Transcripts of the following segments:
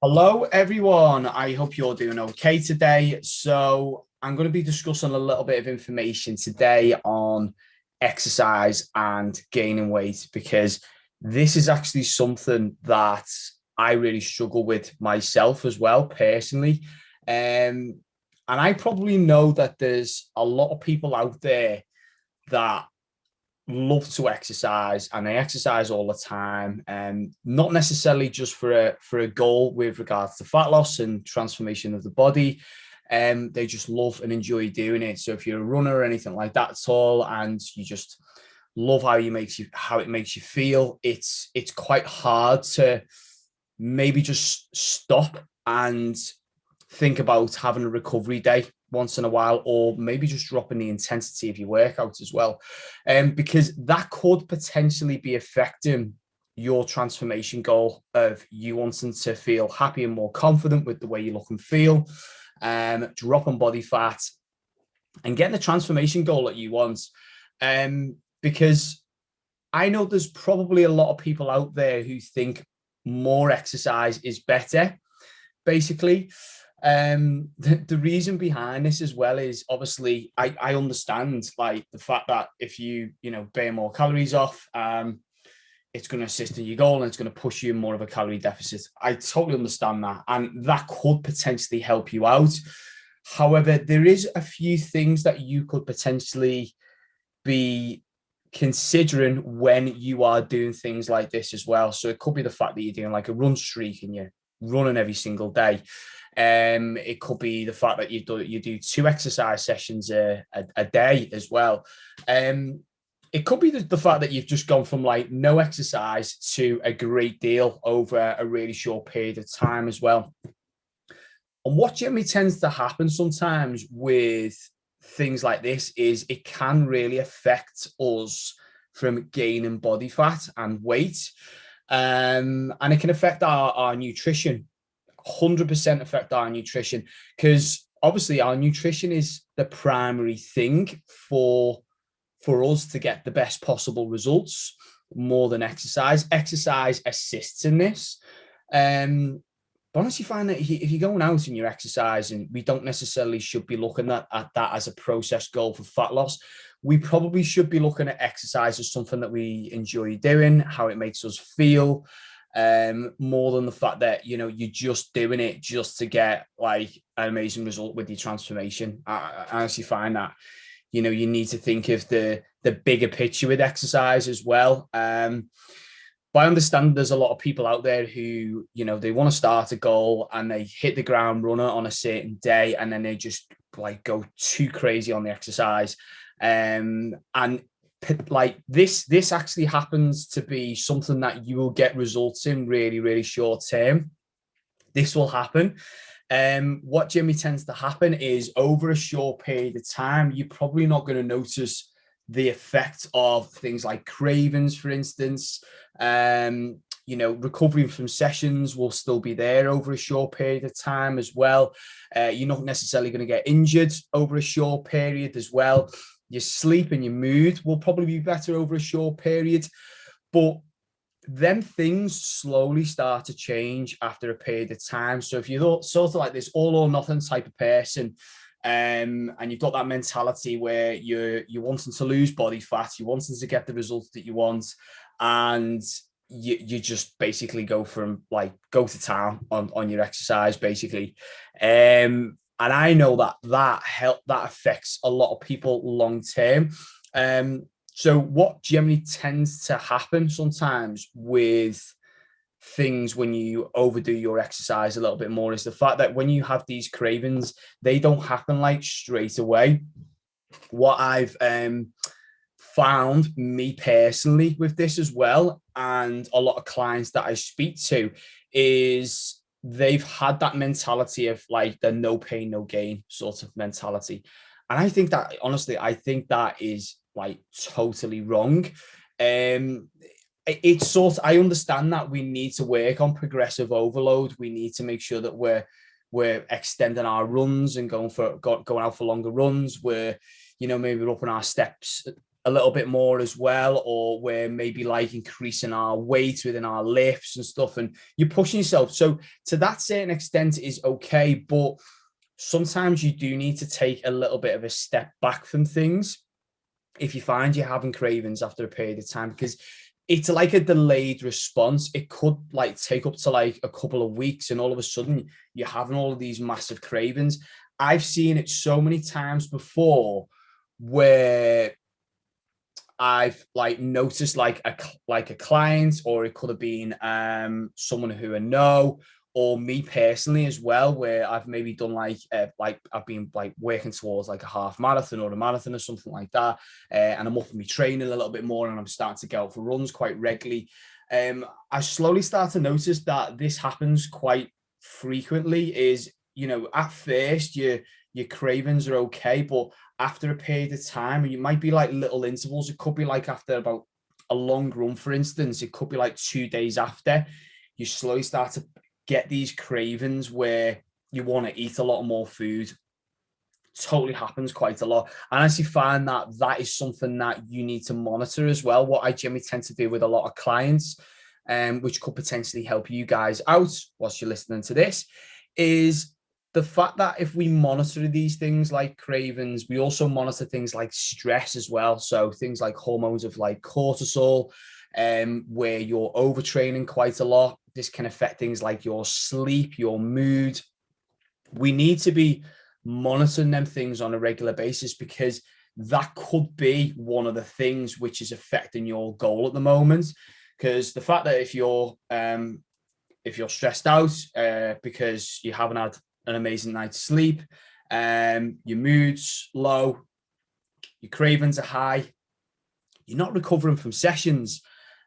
Hello, everyone. I hope you're doing okay today. So, I'm going to be discussing a little bit of information today on exercise and gaining weight because this is actually something that I really struggle with myself as well, personally. And I probably know that there's a lot of people out there that love to exercise and they exercise all the time, and not necessarily just for a goal with regards to fat loss and transformation of the body. They just love and enjoy doing it. So if you're a runner or anything like that at all, and you just love how it makes you feel, it's quite hard to maybe just stop and think about having a recovery day once in a while, or maybe just dropping the intensity of your workout as well. Because that could potentially be affecting your transformation goal of you wanting to feel happy and more confident with the way you look and feel, dropping body fat and getting the transformation goal that you want. Because I know there's probably a lot of people out there who think more exercise is better, basically. The reason behind this as well is obviously I understand like the fact that if you burn more calories off, it's going to assist in your goal and it's going to push you in more of a calorie deficit. I totally understand that, and that could potentially help you out. However, there is a few things that you could potentially be considering when you are doing things like this as well. So it could be the fact that you're doing like a run streak and you're running every single day. It could be the fact that you do two exercise sessions a day as well. It could be the fact that you've just gone from like no exercise to a great deal over a really short period of time as well. And what generally tends to happen sometimes with things like this is it can really affect us from gaining body fat and weight. And it can affect our nutrition, 100% affect our nutrition, because obviously our nutrition is the primary thing for us to get the best possible results, more than exercise. Exercise assists in this. But honestly, find that if you're going out and you're exercising, we don't necessarily should be looking at that as a process goal for fat loss. We probably should be looking at exercise as something that we enjoy doing, how it makes us feel, more than the fact that you're just doing it just to get like an amazing result with your transformation. I honestly find that you need to think of the bigger picture with exercise as well. But I understand there's a lot of people out there who, they want to start a goal and they hit the ground runner on a certain day and then they just like go too crazy on the exercise. And like this actually happens to be something that you will get results in really, really short term. This will happen. What generally tends to happen is over a short period of time, you're probably not going to notice the effect of things like cravings, for instance. Recovering from sessions will still be there over a short period of time as well. You're not necessarily going to get injured over a short period as well. Your sleep and your mood will probably be better over a short period, but then things slowly start to change after a period of time. So if you're sort of like this all or nothing type of person, and you've got that mentality where you're wanting to lose body fat, you're wanting to get the results that you want, and you just basically go to town on your exercise basically. And I know that affects a lot of people long term. So what generally tends to happen sometimes with things when you overdo your exercise a little bit more is the fact that when you have these cravings, they don't happen like straight away. What I've found, me personally, with this as well, and a lot of clients that I speak to, is they've had that mentality of like the no pain, no gain sort of mentality. And I think that, honestly, I think that is like totally wrong. It's sort of, I understand that we need to work on progressive overload. We need to make sure that we're extending our runs and going out for longer runs. We're maybe upping our steps a little bit more as well, or we're maybe like increasing our weight within our lifts and stuff, and you're pushing yourself. So to that certain extent is okay, but sometimes you do need to take a little bit of a step back from things if you find you're having cravings after a period of time, because it's like a delayed response. It could like take up to like a couple of weeks, and all of a sudden you're having all of these massive cravings. I've seen it so many times before where I've like noticed like a client, or it could have been someone who I know, or me personally as well, where I've maybe done like I've been like working towards like a half marathon or a marathon or something like that, and I'm up in my training a little bit more, and I'm starting to go out for runs quite regularly. I slowly start to notice that this happens quite frequently. Is, you know, at first your cravings are okay, but after a period of time, and it might be like little intervals. It could be like after about a long run, for instance, it could be like 2 days after, you slowly start to get these cravings where you want to eat a lot more food. Totally happens quite a lot. And I actually find that that is something that you need to monitor as well. What I generally tend to do with a lot of clients, which could potentially help you guys out whilst you're listening to this, is the fact that if we monitor these things like cravings, we also monitor things like stress as well. So things like hormones of like cortisol, where you're overtraining quite a lot. This can affect things like your sleep, your mood. We need to be monitoring them things on a regular basis, because that could be one of the things which is affecting your goal at the moment. Because the fact that if you're stressed out because you haven't had an amazing night's sleep, your mood's low, your cravings are high, you're not recovering from sessions.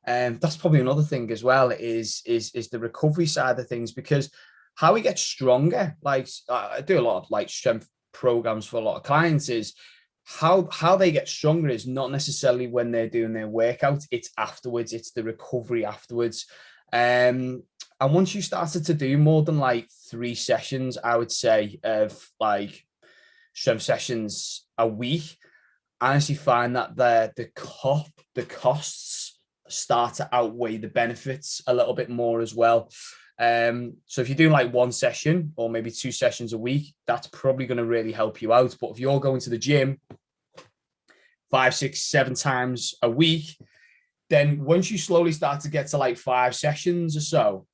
That's probably another thing as well, is the recovery side of things, because how we get stronger, like I do a lot of like strength programs for a lot of clients, is how they get stronger is not necessarily when they're doing their workout, it's afterwards, it's the recovery afterwards. And once you started to do more than like 3 sessions, I would say, of like strength sessions a week, I actually find that the costs start to outweigh the benefits a little bit more as well. So if you're doing like 1 session or maybe 2 sessions a week, that's probably going to really help you out. But if you're going to the gym 5, 6, 7 times a week, then once you slowly start to get to like 5 sessions or so,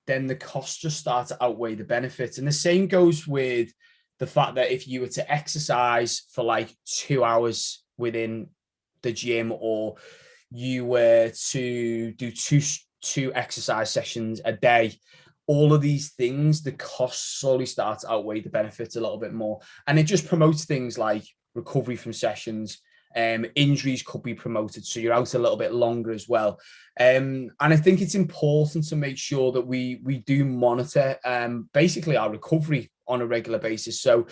then the costs just start to outweigh the benefits. And the same goes with the fact that if you were to exercise for like 2 hours within the gym, or you were to do two exercise sessions a day, all of these things, the costs slowly start to outweigh the benefits a little bit more. And it just promotes things like recovery from sessions. Injuries could be promoted, so you're out a little bit longer as well. And I think it's important to make sure that we do monitor basically our recovery on a regular basis. So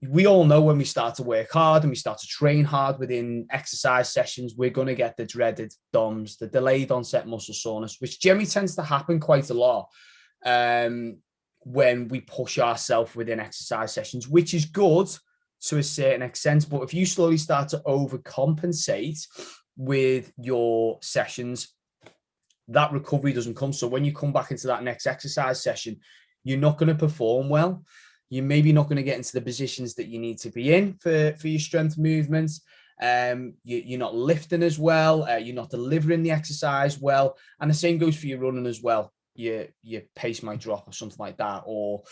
we all know when we start to work hard and we start to train hard within exercise sessions, we're going to get the dreaded DOMS, the delayed onset muscle soreness, which generally tends to happen quite a lot when we push ourselves within exercise sessions, which is good to a certain extent. But if you slowly start to overcompensate with your sessions, that recovery doesn't come. So when you come back into that next exercise session, you're not going to perform well. You're maybe not going to get into the positions that you need to be in for your strength movements. You're not lifting as well. You're not delivering the exercise well. And the same goes for your running as well. Your pace might drop or something like that, or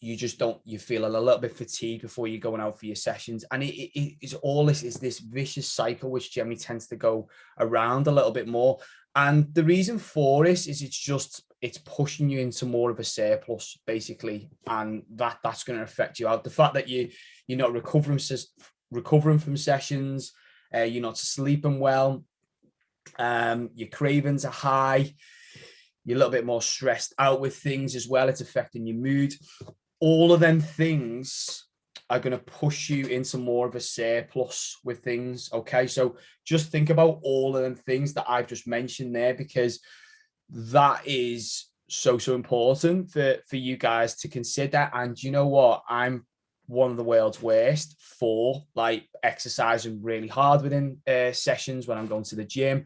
you feel a little bit fatigued before you're going out for your sessions. And it is all this is this vicious cycle which generally tends to go around a little bit more. And the reason for this is it's pushing you into more of a surplus, basically, and that's going to affect you out. The fact that you're not recovering from sessions, you're not sleeping well, your cravings are high, you're a little bit more stressed out with things as well. It's affecting your mood. All of them things are going to push you into more of a surplus with things. Okay, so just think about all of them things that I've just mentioned there, because that is so important for you guys to consider. And you know what? I'm one of the world's worst for like exercising really hard within sessions. When I'm going to the gym,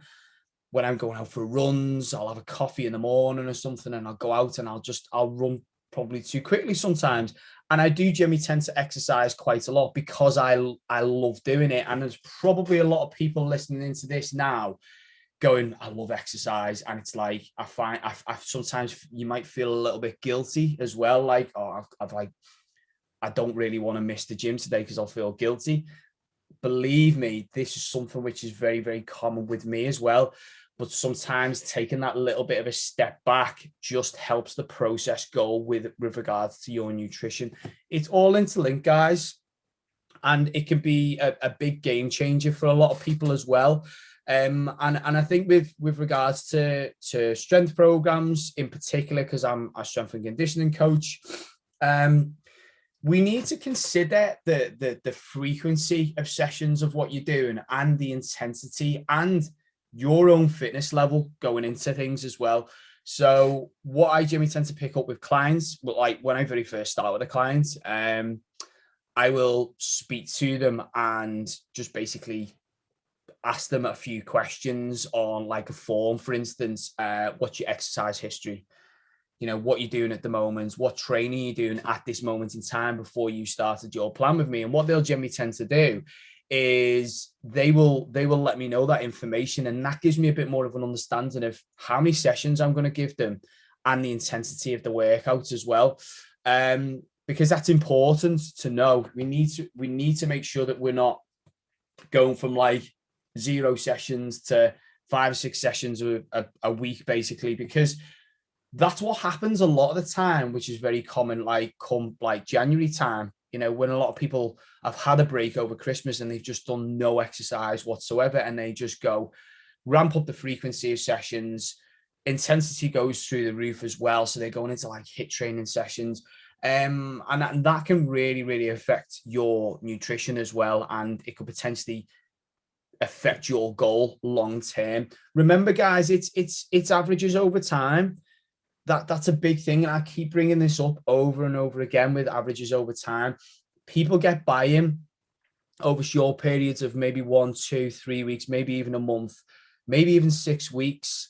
when I'm going out for runs, I'll have a coffee in the morning or something, and I'll go out and I'll run probably too quickly sometimes. And I do generally tend to exercise quite a lot because I love doing it. And there's probably a lot of people listening into this now going, I love exercise. And it's like, I find I sometimes you might feel a little bit guilty as well. Like, oh, I've like, I don't really want to miss the gym today because I'll feel guilty. Believe me, this is something which is very, very common with me as well. But sometimes taking that little bit of a step back just helps the process go with regards to your nutrition. It's all interlinked, guys. And it can be a big game changer for a lot of people as well. And I think with regards to strength programs in particular, because I'm a strength and conditioning coach, we need to consider the frequency of sessions of what you're doing and the intensity and your own fitness level going into things as well. So what I generally tend to pick up with clients, but like when I very first start with a client, I will speak to them and just basically ask them a few questions on like a form, for instance, what's your exercise history? You know, what you're doing at the moment, what training you're doing at this moment in time before you started your plan with me. And what they'll generally tend to do is they will let me know that information, and that gives me a bit more of an understanding of how many sessions I'm going to give them and the intensity of the workout as well. Because that's important to know. We need to make sure that we're not going from like 0 sessions to 5 or 6 sessions a week, basically, because that's what happens a lot of the time, which is very common, like come like January time, you know, when a lot of people have had a break over Christmas and they've just done no exercise whatsoever, and they just go ramp up the frequency of sessions. Intensity goes through the roof as well. So they're going into like HIIT training sessions. And that can really, really affect your nutrition as well. And it could potentially affect your goal long term. Remember, guys, it's averages over time. That's a big thing. And I keep bringing this up over and over again with averages over time. People get buy-in over short periods of maybe 1, 2, 3 weeks, maybe even a month, maybe even 6 weeks.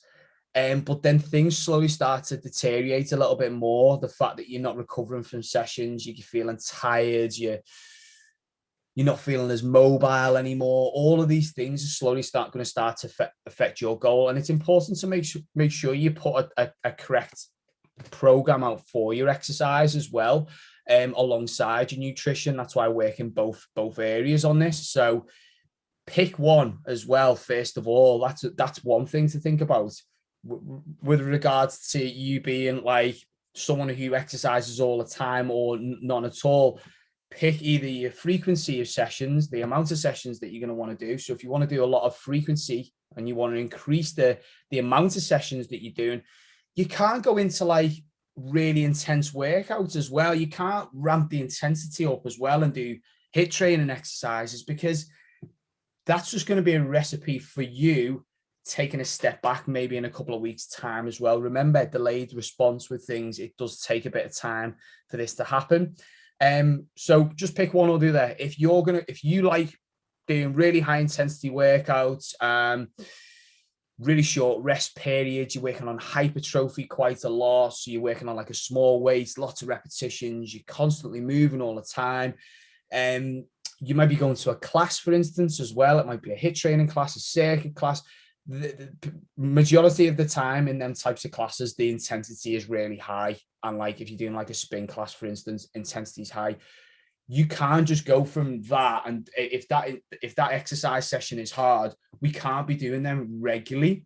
But then things slowly start to deteriorate a little bit more. The fact that you're not recovering from sessions, you're feeling tired, you're not feeling as mobile anymore. All of these things are slowly going to start to affect your goal. And it's important to make sure you put a correct program out for your exercise as well, alongside your nutrition. That's why I work in both areas on this. So pick one as well. First of all, that's one thing to think about with regards to you being like someone who exercises all the time or none at all. Pick either your frequency of sessions, the amount of sessions that you're going to want to do. So if you want to do a lot of frequency and you want to increase the amount of sessions that you're doing, you can't go into like really intense workouts as well. You can't ramp the intensity up as well and do HIIT training exercises, because that's just going to be a recipe for you taking a step back maybe in a couple of weeks' time as well. Remember, delayed response with things, it does take a bit of time for this to happen. So just pick one or the other. If you like doing really high intensity workouts, really short rest periods, you're working on hypertrophy quite a lot. So you're working on like a small weight, lots of repetitions, you're constantly moving all the time. You might be going to a class, for instance, as well. It might be a HIIT training class, a circuit class. The majority of the time in them types of classes, the intensity is really high. And like if you're doing like a spin class, for instance, intensity is high. You can't just go from that. And if that exercise session is hard, we can't be doing them regularly.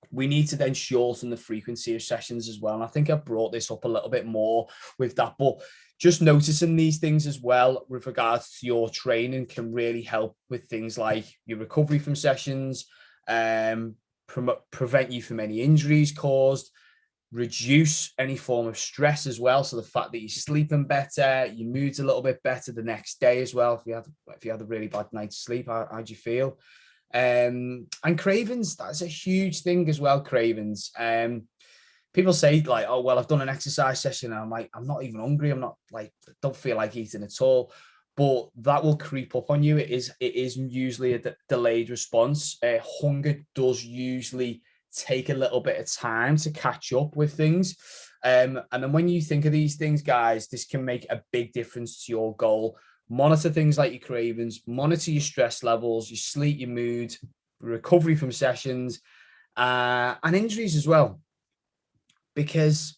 We need to then shorten the frequency of sessions as well. And I think I brought this up a little bit more with that, but just noticing these things as well with regards to your training can really help with things like your recovery from sessions, prevent you from any injuries caused, reduce any form of stress as well. So the fact that you're sleeping better, your mood's a little bit better the next day as well. If you had a really bad night's sleep, how do you feel? And cravings, that's a huge thing as well. Cravings, people say like, oh, well, I've done an exercise session and I'm like, I'm not even hungry. I'm not like, don't feel like eating at all. But that will creep up on you. It is usually a delayed response. Hunger does usually take a little bit of time to catch up with things. And then when you think of these things, guys, this can make a big difference to your goal. Monitor things like your cravings, monitor your stress levels, your sleep, your mood, recovery from sessions, and injuries as well. Because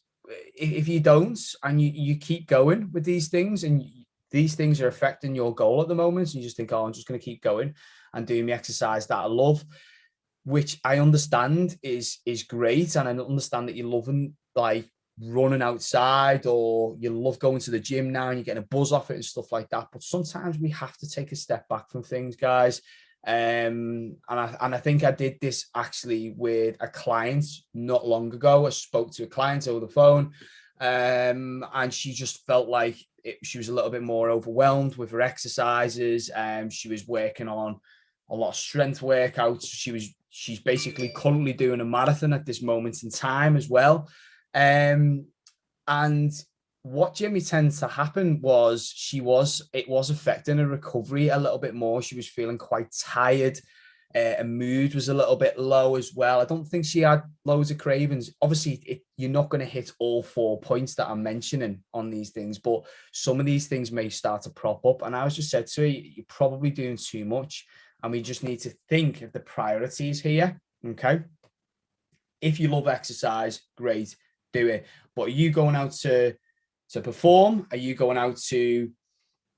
if you don't and you keep going with these things and these things are affecting your goal at the moment, and you just think, oh, I'm just going to keep going and doing the exercise that I love, which I understand is great, and I understand that you're loving like running outside or you love going to the gym now and you're getting a buzz off it and stuff like that. But sometimes we have to take a step back from things, guys. And I think I did this actually with a client not long ago. I spoke to a client over the phone, and she just felt like she was a little bit more overwhelmed with her exercises. She was working on a lot of strength workouts. She's basically currently doing a marathon at this moment in time as well. And what Jimmy tends to happen was it was affecting her recovery a little bit more. She was feeling quite tired. Her mood was a little bit low as well. I don't think she had loads of cravings. Obviously, you're not going to hit all 4 points that I'm mentioning on these things, but some of these things may start to prop up. And I was just said to her, you're probably doing too much. And we just need to think of the priorities here. Okay. If you love exercise, great, do it. But are you going out to perform? Are you going out to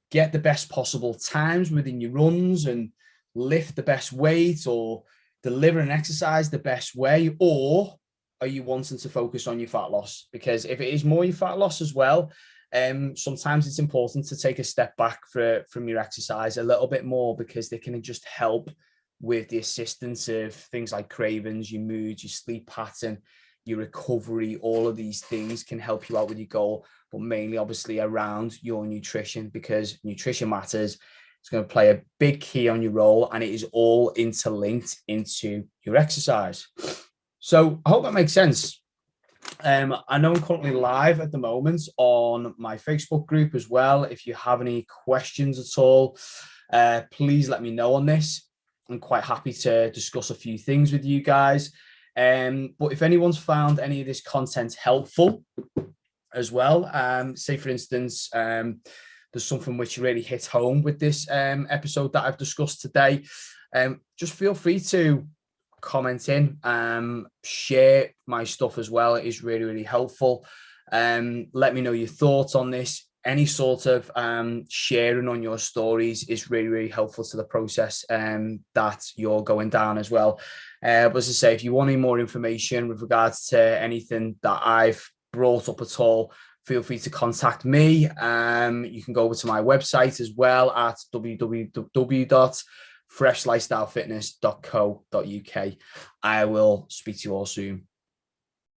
get the best possible times within your runs and lift the best weight or deliver an exercise the best way? Or are you wanting to focus on your fat loss? Because if it is more your fat loss as well, sometimes it's important to take a step back from your exercise a little bit more, because they can just help with the assistance of things like cravings, your mood, your sleep pattern, your recovery. All of these things can help you out with your goal, but mainly obviously around your nutrition, because nutrition matters. It's going to play a big key on your role, and it is all interlinked into your exercise. So I hope that makes sense. I know I'm currently live at the moment on my Facebook group as well. If you have any questions at all, please let me know on this. I'm quite happy to discuss a few things with you guys. But if anyone's found any of this content helpful as well, say for instance, there's something which really hit home with this episode that I've discussed today, just feel free to comment in, share my stuff as well. It is really, really helpful. Let me know your thoughts on this. Any sort of sharing on your stories is really, really helpful to the process that you're going down as well. But as I say, if you want any more information with regards to anything that I've brought up at all, feel free to contact me. You can go over to my website as well at www.freshlifestylefitness.co.uk. I will speak to you all soon.